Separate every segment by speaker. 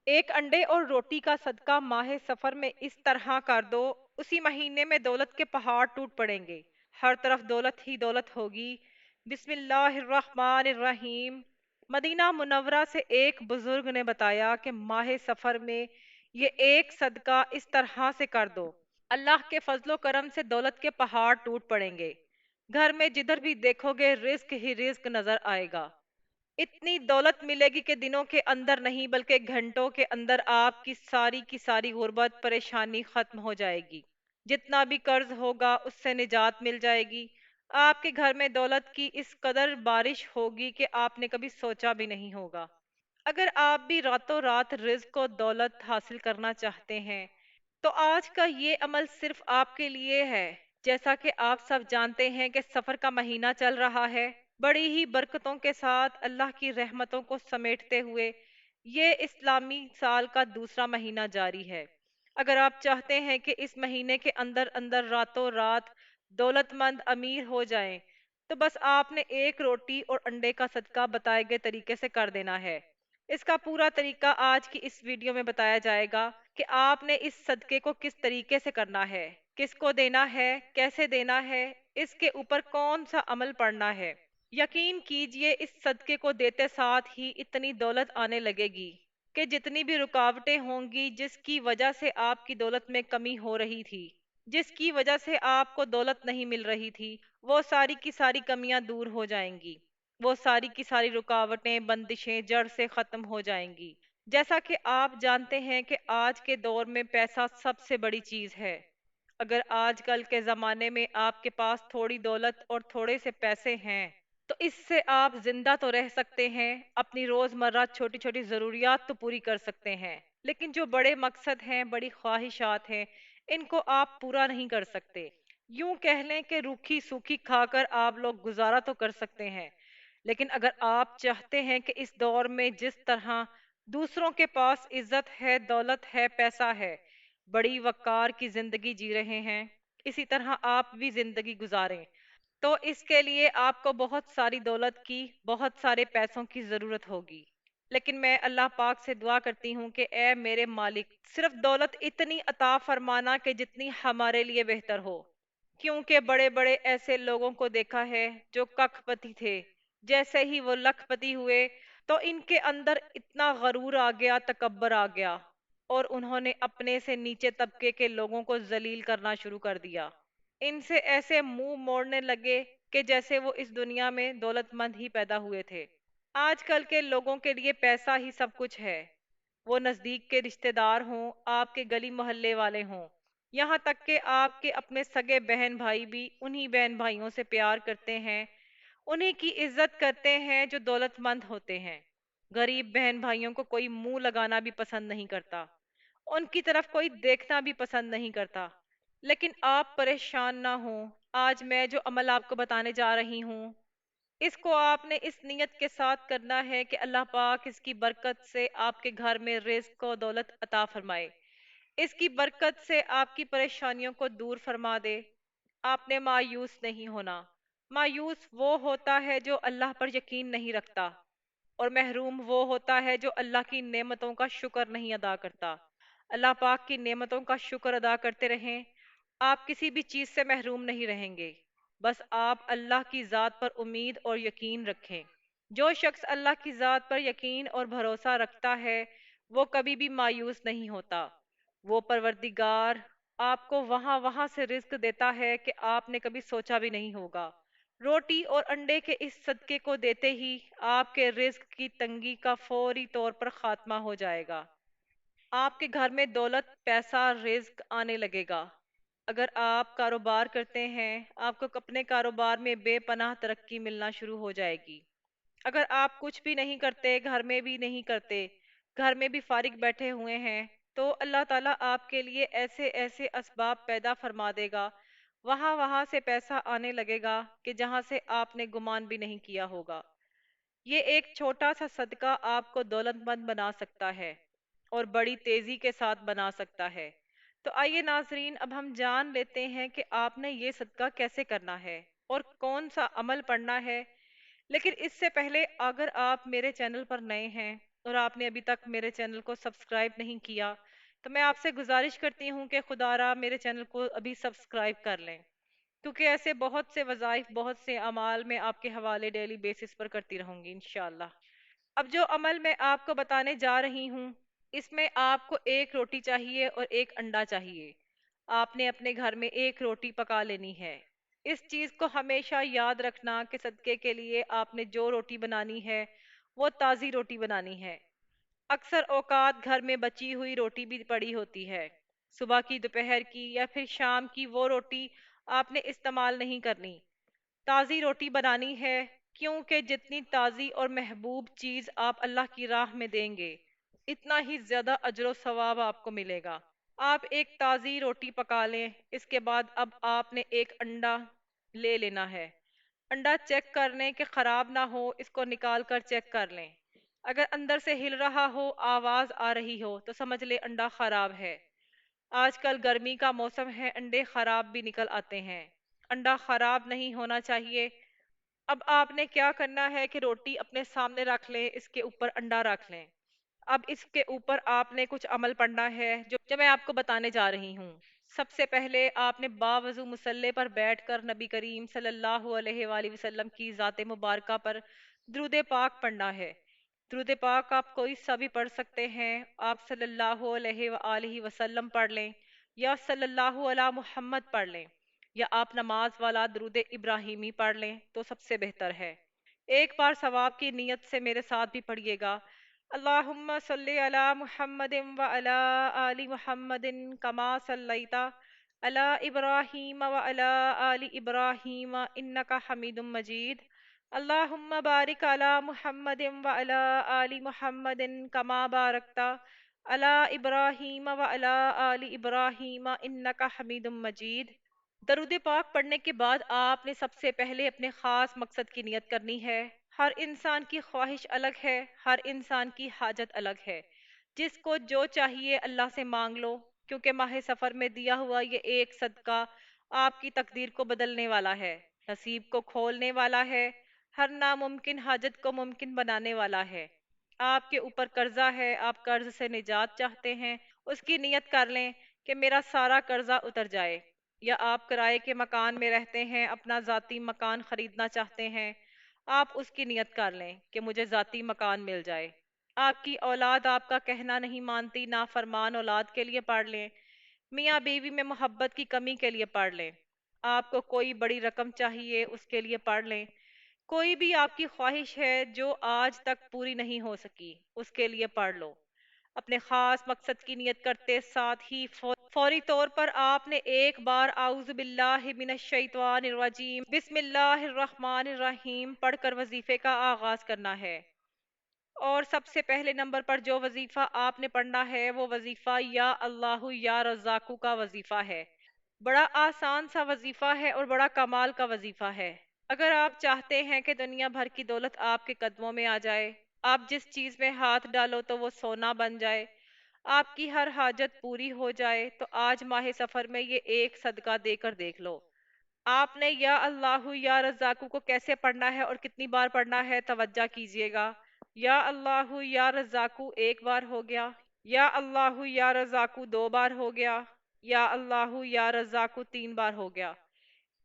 Speaker 1: ایک انڈے اور روٹی کا صدقہ ماہ سفر میں اس طرح کر دو، اسی مہینے میں دولت کے پہاڑ ٹوٹ پڑیں گے، ہر طرف دولت ہی دولت ہوگی۔ بسم اللہ الرحمن الرحیم۔ مدینہ منورہ سے ایک بزرگ نے بتایا کہ ماہ سفر میں یہ ایک صدقہ اس طرح سے کر دو، اللہ کے فضل و کرم سے دولت کے پہاڑ ٹوٹ پڑیں گے، گھر میں جدھر بھی دیکھو گے رزق ہی رزق نظر آئے گا۔ اتنی دولت ملے گی کہ دنوں کے اندر نہیں بلکہ گھنٹوں کے اندر آپ کی ساری غربت پریشانی ختم ہو جائے گی، جتنا بھی قرض ہوگا اس سے نجات مل جائے گی، آپ کے گھر میں دولت کی اس قدر بارش ہوگی کہ آپ نے کبھی سوچا بھی نہیں ہوگا۔ اگر آپ بھی راتوں رات رزق و دولت حاصل کرنا چاہتے ہیں تو آج کا یہ عمل صرف آپ کے لیے ہے۔ جیسا کہ آپ سب جانتے ہیں کہ سفر کا مہینہ چل رہا ہے، بڑی ہی برکتوں کے ساتھ اللہ کی رحمتوں کو سمیٹتے ہوئے یہ اسلامی سال کا دوسرا مہینہ جاری ہے۔ اگر آپ چاہتے ہیں کہ اس مہینے کے اندر اندر راتوں رات دولت مند امیر ہو جائیں تو بس آپ نے ایک روٹی اور انڈے کا صدقہ بتائے گئے طریقے سے کر دینا ہے۔ اس کا پورا طریقہ آج کی اس ویڈیو میں بتایا جائے گا کہ آپ نے اس صدقے کو کس طریقے سے کرنا ہے، کس کو دینا ہے، کیسے دینا ہے، اس کے اوپر کون سا عمل پڑنا ہے۔ یقین کیجئے اس صدقے کو دیتے ساتھ ہی اتنی دولت آنے لگے گی کہ جتنی بھی رکاوٹیں ہوں گی جس کی وجہ سے آپ کی دولت میں کمی ہو رہی تھی، جس کی وجہ سے آپ کو دولت نہیں مل رہی تھی، وہ ساری کی ساری کمیاں دور ہو جائیں گی، وہ ساری کی ساری رکاوٹیں بندشیں جڑ سے ختم ہو جائیں گی۔ جیسا کہ آپ جانتے ہیں کہ آج کے دور میں پیسہ سب سے بڑی چیز ہے۔ اگر آج کل کے زمانے میں آپ کے پاس تھوڑی دولت اور تھوڑے سے پیسے ہیں تو اس سے آپ زندہ تو رہ سکتے ہیں، اپنی روزمرہ چھوٹی چھوٹی ضروریات تو پوری کر سکتے ہیں، لیکن جو بڑے مقصد ہیں، بڑی خواہشات ہیں، ان کو آپ پورا نہیں کر سکتے۔ یوں کہہ لیں کہ روکھی سوکھی کھا کر آپ لوگ گزارا تو کر سکتے ہیں، لیکن اگر آپ چاہتے ہیں کہ اس دور میں جس طرح دوسروں کے پاس عزت ہے، دولت ہے، پیسہ ہے، بڑی وقار کی زندگی جی رہے ہیں، اسی طرح آپ بھی زندگی گزاریں تو اس کے لیے آپ کو بہت ساری دولت کی، بہت سارے پیسوں کی ضرورت ہوگی۔ لیکن میں اللہ پاک سے دعا کرتی ہوں کہ اے میرے مالک، صرف دولت اتنی عطا فرمانا کہ جتنی ہمارے لیے بہتر ہو، کیونکہ بڑے بڑے ایسے لوگوں کو دیکھا ہے جو ککھ پتی تھے، جیسے ہی وہ لکھ پتی ہوئے تو ان کے اندر اتنا غرور آ گیا، تکبر آ گیا، اور انہوں نے اپنے سے نیچے طبقے کے لوگوں کو ذلیل کرنا شروع کر دیا، ان سے ایسے منہ موڑنے لگے کہ جیسے وہ اس دنیا میں دولت مند ہی پیدا ہوئے تھے۔ آج کل کے لوگوں کے لیے پیسہ ہی سب کچھ ہے، وہ نزدیک کے رشتہ دار ہوں، آپ کے گلی محلے والے ہوں، یہاں تک کہ آپ کے اپنے سگے بہن بھائی بھی انہی بہن بھائیوں سے پیار کرتے ہیں، انہی کی عزت کرتے ہیں جو دولت مند ہوتے ہیں۔ غریب بہن بھائیوں کو کوئی منہ لگانا بھی پسند نہیں کرتا، ان کی طرف کوئی دیکھنا بھی پسند نہیں کرتا۔ لیکن آپ پریشان نہ ہوں، آج میں جو عمل آپ کو بتانے جا رہی ہوں اس کو آپ نے اس نیت کے ساتھ کرنا ہے کہ اللہ پاک اس کی برکت سے آپ کے گھر میں رزق و دولت عطا فرمائے، اس کی برکت سے آپ کی پریشانیوں کو دور فرما دے۔ آپ نے مایوس نہیں ہونا، مایوس وہ ہوتا ہے جو اللہ پر یقین نہیں رکھتا، اور محروم وہ ہوتا ہے جو اللہ کی نعمتوں کا شکر نہیں ادا کرتا۔ اللہ پاک کی نعمتوں کا شکر ادا کرتے رہیں، آپ کسی بھی چیز سے محروم نہیں رہیں گے، بس آپ اللہ کی ذات پر امید اور یقین رکھیں۔ جو شخص اللہ کی ذات پر یقین اور بھروسہ رکھتا ہے وہ کبھی بھی مایوس نہیں ہوتا، وہ پروردگار آپ کو وہاں وہاں سے رزق دیتا ہے کہ آپ نے کبھی سوچا بھی نہیں ہوگا۔ روٹی اور انڈے کے اس صدقے کو دیتے ہی آپ کے رزق کی تنگی کا فوری طور پر خاتمہ ہو جائے گا، آپ کے گھر میں دولت، پیسہ، رزق آنے لگے گا۔ اگر آپ کاروبار کرتے ہیں آپ کو اپنے کاروبار میں بے پناہ ترقی ملنا شروع ہو جائے گی۔ اگر آپ کچھ بھی نہیں کرتے، گھر میں بھی نہیں کرتے، گھر میں بھی فارغ بیٹھے ہوئے ہیں تو اللہ تعالیٰ آپ کے لیے ایسے ایسے اسباب پیدا فرما دے گا، وہاں وہاں سے پیسہ آنے لگے گا کہ جہاں سے آپ نے گمان بھی نہیں کیا ہوگا۔ یہ ایک چھوٹا سا صدقہ آپ کو دولت مند بنا سکتا ہے اور بڑی تیزی کے ساتھ بنا سکتا ہے۔ تو آئیے ناظرین، اب ہم جان لیتے ہیں کہ آپ نے یہ صدقہ کیسے کرنا ہے اور کون سا عمل پڑھنا ہے۔ لیکن اس سے پہلے اگر آپ میرے چینل پر نئے ہیں और आपने अभी तक मेरे चैनल को सब्सक्राइब नहीं किया, तो मैं आपसे गुजारिश करती हूँ कि खुदारा मेरे चैनल को अभी सब्सक्राइब कर लें, क्योंकि ऐसे बहुत से वज़ाइफ, बहुत से अमाल मैं आपके हवाले डेली बेसिस पर करती रहूँगी इंशाल्लाह। अब जो अमल मैं आपको बताने जा रही हूँ, इसमें आपको एक रोटी चाहिए और एक अंडा चाहिए। आपने अपने घर में एक रोटी पका लेनी है। इस चीज़ को हमेशा याद रखना कि सदके के लिए आपने जो रोटी बनानी है वो ताज़ी रोटी बनानी है। अक्सर औकात घर में बची हुई रोटी भी पड़ी होती है, सुबह की, दोपहर की या फिर शाम की, वो रोटी आपने इस्तेमाल नहीं करनी। ताज़ी रोटी बनानी है, क्योंकि जितनी ताज़ी और महबूब चीज़ आप अल्लाह की राह में देंगे, इतना ही ज़्यादा अजर सवाब आपको मिलेगा। आप एक ताज़ी रोटी पका लें। इसके बाद अब आपने एक अंडा ले लेना है। अंडा चेक कर लें कि ख़राब ना हो, इसको निकाल कर चेक कर लें। अगर अंदर से हिल रहा हो, आवाज़ आ रही हो, तो समझ ले अंडा ख़राब है। आजकल गर्मी का मौसम है, अंडे ख़राब भी निकल आते हैं। अंडा ख़राब नहीं होना चाहिए। अब आपने क्या करना है कि रोटी अपने सामने रख लें, इसके ऊपर अंडा रख लें। अब इसके ऊपर आपने कुछ अमल पढ़ना है जो मैं आपको बताने जा रही हूँ। सबसे पहले आपने बावजू मुसल्ले पर बैठकर नबी करीम सल्लल्लाहु अलैहि वसल्लम की ज़ात मुबारका पर दुरूद पाक पढ़ना है। दुरूद पाक आप कोई सा भी पढ़ सकते हैं। आप सल्लल्लाहु अलैहि वसल्लम पढ़ लें या सल्लल्लाहु अला मुहम्मद पढ़ लें, या आप नमाज वाला दुरूद इब्राहिमी पढ़ लें तो सबसे बेहतर है। एक बार सवाब की नीयत से मेरे साथ भी पढ़िएगा। अल्लाहुम्मा सल्ली अला मुहम्मदिन व अला आलि मुहम्मदिन कमा सल्लैता अला इब्राहीम व अला आलि इब्राहीम इन्नका हमीदुम मजीद। अल्लाहुम्मा बारिक अला मुहम्मदिन व अला आलि मुहम्मदिन कमा बारकता अला इब्राहीम व अला आलि इब्राहीम इन्नका हमीदुम मजीद। दरूद पाक पढ़ने के बाद आपने सबसे पहले अपने ख़ास मकसद की नियत करनी है। हर इंसान की ख्वाहिश अलग है, हर इंसान की हाजत अलग है। जिसको जो चाहिए अल्लाह से मांग लो, क्योंकि माह सफ़र में दिया हुआ ये एक सदका आपकी तकदीर को बदलने वाला है, नसीब को खोलने वाला है, हर नामुमकिन हाजत को मुमकिन बनाने वाला है। आपके ऊपर कर्जा है, आप कर्ज से निजात चाहते हैं, उसकी नियत कर लें कि मेरा सारा कर्जा उतर जाए। या आप किराए के मकान में रहते हैं, अपना ज़ाती मकान ख़रीदना चाहते हैं, आप उसकी नियत कर लें कि मुझे ज़ाती मकान मिल जाए। आपकी औलाद आपका कहना नहीं मानती, ना फरमान औलाद के लिए पढ़ लें। मियाँ बीवी में मोहब्बत की कमी के लिए पढ़ लें। आपको कोई बड़ी रकम चाहिए, उसके लिए पढ़ लें। कोई भी आपकी ख्वाहिश है जो आज तक पूरी नहीं हो सकी, उसके लिए पढ़ लो। अपने खास मकसद की नियत करते साथ ही फौरी तौर पर आपने एक बार आउज़ु बिल्लाहि मिनश शैतानिर रजीम बिस्मिल्लाहिर रहमानिर रहीम पढ़कर वजीफे का आगाज करना है। और सबसे पहले नंबर पर जो वजीफा आपने पढ़ना है वो वजीफा या अल्लाहु या रज़ाकू का वजीफा है। बड़ा आसान सा वजीफा है और बड़ा कमाल का वजीफा है। अगर आप चाहते हैं कि दुनिया भर की दौलत आपके कदमों में आ जाए, आप जिस चीज में हाथ डालो तो वो सोना बन जाए, आपकी हर हाजत पूरी हो जाए, तो आज माह सफर में ये एक सदका देकर देख लो। आपने या अल्लाहु या रज़ाकू को कैसे पढ़ना है और कितनी बार पढ़ना है, तवज्जो कीजिएगा। या अल्लाहु या रज़ाकू एक बार हो गया, या अल्लाहु या रज़ाकू दो बार हो गया, या अल्लाहु या रज़ाकू तीन बार हो गया।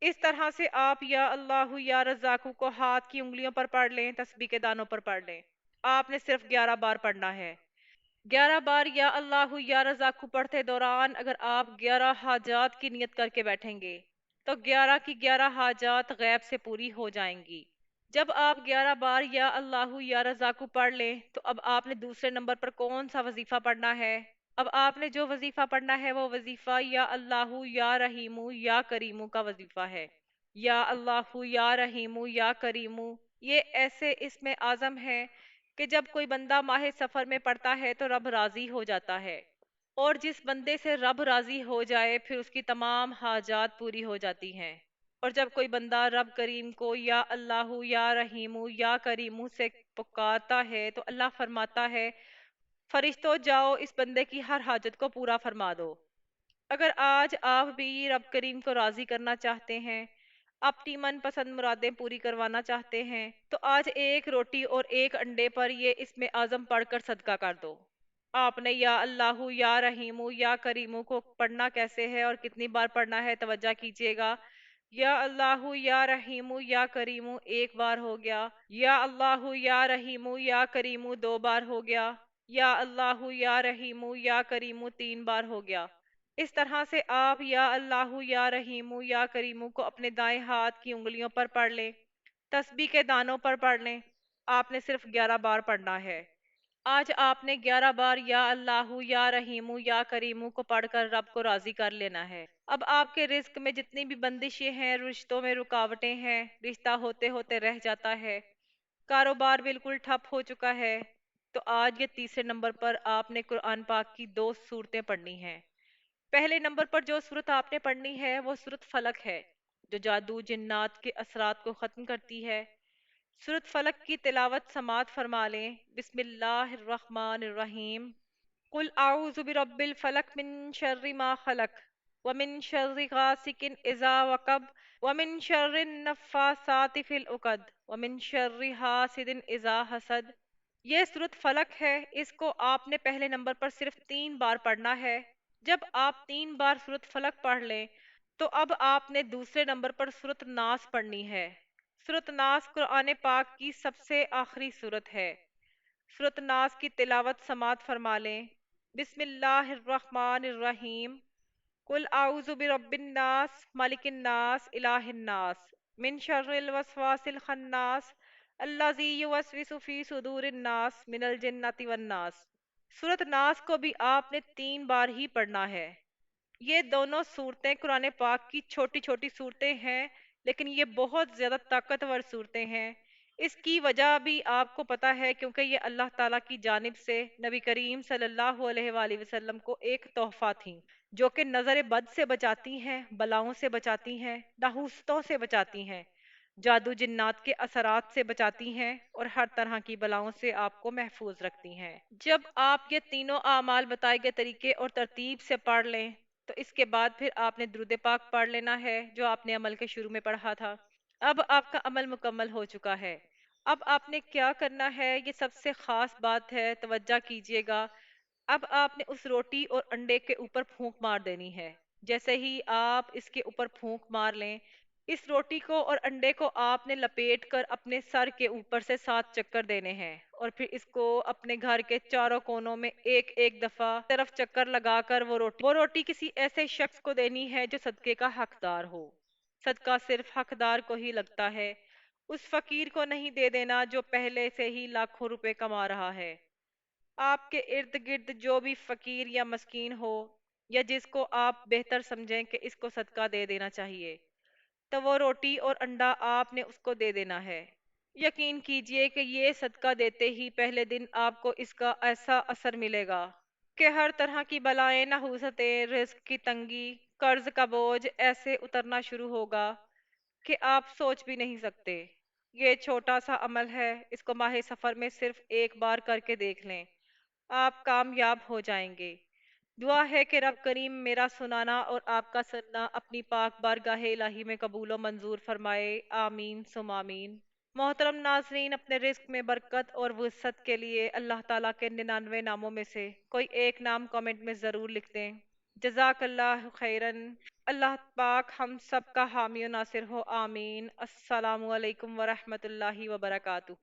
Speaker 1: इस तरह से आप या अल्लाहु या रज़ाकू को हाथ की उंगलियों पर पढ़ लें, तस्बीह के दानों पर पढ़ लें। आपने सिर्फ 11 बार पढ़ना है। 11 बार या अल्लाहु या रज़ाकू पढ़ते दौरान अगर आप 11 हाजात की नियत करके बैठेंगे, तो 11 की 11 हाजात गैब से पूरी हो जाएंगी। जब आप 11 बार या अल्लाहु या रज़ाकू पढ़ लें, तो अब आपने दूसरे नंबर पर कौन सा वजीफा पढ़ना है। अब आपने जो वजीफा पढ़ना है वो वजीफा या अल्लाहु या रहीमू या करीमू का वजीफा है। या अल्लाहु या रहीमू या करीमू, ये ऐसे इसमें आज़म है कि जब कोई बंदा माह सफर में पढ़ता है तो रब राजी हो जाता है, और जिस बंदे से रब राजी हो जाए फिर उसकी तमाम हाजात पूरी हो जाती हैं। और जब कोई बंदा रब करीम को या अल्लाहु या रहीमु या करीमु से पुकारता है तो अल्लाह फरमाता है, फरिश्तों जाओ इस बंदे की हर हाजत को पूरा फरमा दो। अगर आज आप भी रब करीम को राजी करना चाहते हैं, अपनी मन पसंद मुरादें पूरी करवाना चाहते हैं तो आज एक रोटी और एक अंडे पर ये इसमें आज़म पढ़कर सदका कर दो। आपने या अल्लाहु या रहीमु या करीमु को पढ़ना कैसे है और कितनी बार पढ़ना है, तवज्जो कीजिएगा। या अल्लाहु या रहीमु या करीमु एक बार हो गया। या अल्लाहु या रहीमु या करीमु दो बार हो गया। या अल्लाहु या रहीमु या करीमु तीन बार हो गया। इस तरह से आप या अल्लाहु या रहीमु या करीमु को अपने दाएं हाथ की उंगलियों पर पढ़ लें, तस्बीह के दानों पर पढ़ लें। आपने सिर्फ 11 बार पढ़ना है। आज आपने 11 बार या अल्लाहु या रहीमु या करीमु को पढ़कर रब को राजी कर लेना है। अब आपके रिस्क में जितनी भी बंदिशें हैं, रिश्तों में रुकावटें हैं, रिश्ता होते होते रह जाता है, कारोबार बिल्कुल ठप हो चुका है, तो आज ये तीसरे नंबर पर आपने कुरान पाक की दो सूरतें पढ़नी हैं। पहले नंबर पर जो सूरत आपने पढ़नी है वो सूरत फलक है, जो जादू जिन्नात के असरात को ख़त्म करती है। सूरत फलक की तिलावत समात फरमा लें। बिस्मिल्लाहिर्रहमानिर्रहीम। कुल आऊज़ु बिरब्बिल फलक मिन शर्रि मा खलक व मिन शर्रि गासिकिन इज़ा वक़ब व मिन शर्रिन नफ़्फ़ासाति फ़िल उक़द व मिन शर्रि हासिदिन इज़ा हसद। ये सूरत फलक है, इसको आपने पहले नंबर पर सिर्फ 3 बार पढ़ना है। जब आप 3 बार सूरत फलक पढ़ लें तो अब आपने दूसरे नंबर पर सूरत नास पढ़नी है। सूरत नास कुरान पाक की सबसे आखिरी सूरत है। सूरत नास की तिलावत समात फरमा लें। बिस्मिल्लाहिर्रहमानिर्रहीम। कुल आऊज़ु बिरब्बिन नास मालिकिन नास इलाहिन नास मिन शर्रिल वसवासिल खन्नास अल्लज़ी युवस्विसु फी सुदूरिन नास मिनल जिन्नति वन नास। सूरत नास को भी आपने 3 बार ही पढ़ना है। ये दोनों सूरतें कुरान पाक की छोटी छोटी सूरतें हैं, लेकिन ये बहुत ज़्यादा ताकतवर सूरतें हैं। इसकी वजह भी आपको पता है, क्योंकि ये अल्लाह ताला की जानिब से नबी करीम सल्लल्लाहु अलैहि वसल्लम को एक तोहफा थी, जो कि नज़र बद से बचाती हैं, बलाओं से बचाती हैं, नाहुस्तों से बचाती हैं, जादू जिन्नात के असरात से बचाती हैं और हर तरह की बलाओं से आपको महफूज रखती हैं। जब आप ये तीनों आमाल बताए गए तरीके और तरतीब से पढ़ लें तो इसके बाद फिर आपने दुरूद पाक पढ़ लेना है, जो आपने अमल के शुरू में पढ़ा था। अब आपका अमल मुकम्मल हो चुका है। अब आपने क्या करना है, ये सबसे खास बात है, तवज्जो कीजिएगा। अब आपने उस रोटी और अंडे के ऊपर फूंक मार देनी है। जैसे ही आप इसके ऊपर फूंक मार लें, इस रोटी को और अंडे को आपने लपेट कर अपने सर के ऊपर से 7 चक्कर देने हैं और फिर इसको अपने घर के चारों कोनों में एक एक दफा तरफ चक्कर लगाकर वो रोटी किसी ऐसे शख्स को देनी है जो सदके का हकदार हो। सदका सिर्फ हकदार को ही लगता है, उस फकीर को नहीं दे देना जो पहले से ही लाखों रुपए कमा रहा है। आपके इर्द गिर्द जो भी फकीर या मस्कीन हो, या जिसको आप बेहतर समझें कि इसको सदका दे देना चाहिए, तो वो रोटी और अंडा आपने उसको दे देना है। यकीन कीजिए कि ये सदका देते ही पहले दिन आपको इसका ऐसा असर मिलेगा कि हर तरह की बलाएं, नहुसतें, रिस्क की तंगी, कर्ज का बोझ ऐसे उतरना शुरू होगा कि आप सोच भी नहीं सकते। ये छोटा सा अमल है, इसको माह सफर में सिर्फ एक बार करके देख लें, आप कामयाब हो जाएंगे। दुआ है कि रब करीम मेरा सुनाना और आपका सुनना अपनी पाक बारगाह इलाही में कबूल व मंजूर फरमाए। आमीन सुम आमीन। मोहतरम नाजरीन, अपने रिस्क में बरकत और वसअत के लिए अल्लाह ताला के 99 नामों में से कोई एक नाम कमेंट में ज़रूर लिख दें। जज़ाकल्लाह खैरन। अल्लाह पाक हम सब का हामी और नासिर हो। आमीन। अस्सलामु अलैकुम वरहमतुल्लाहि वबरकातुहू।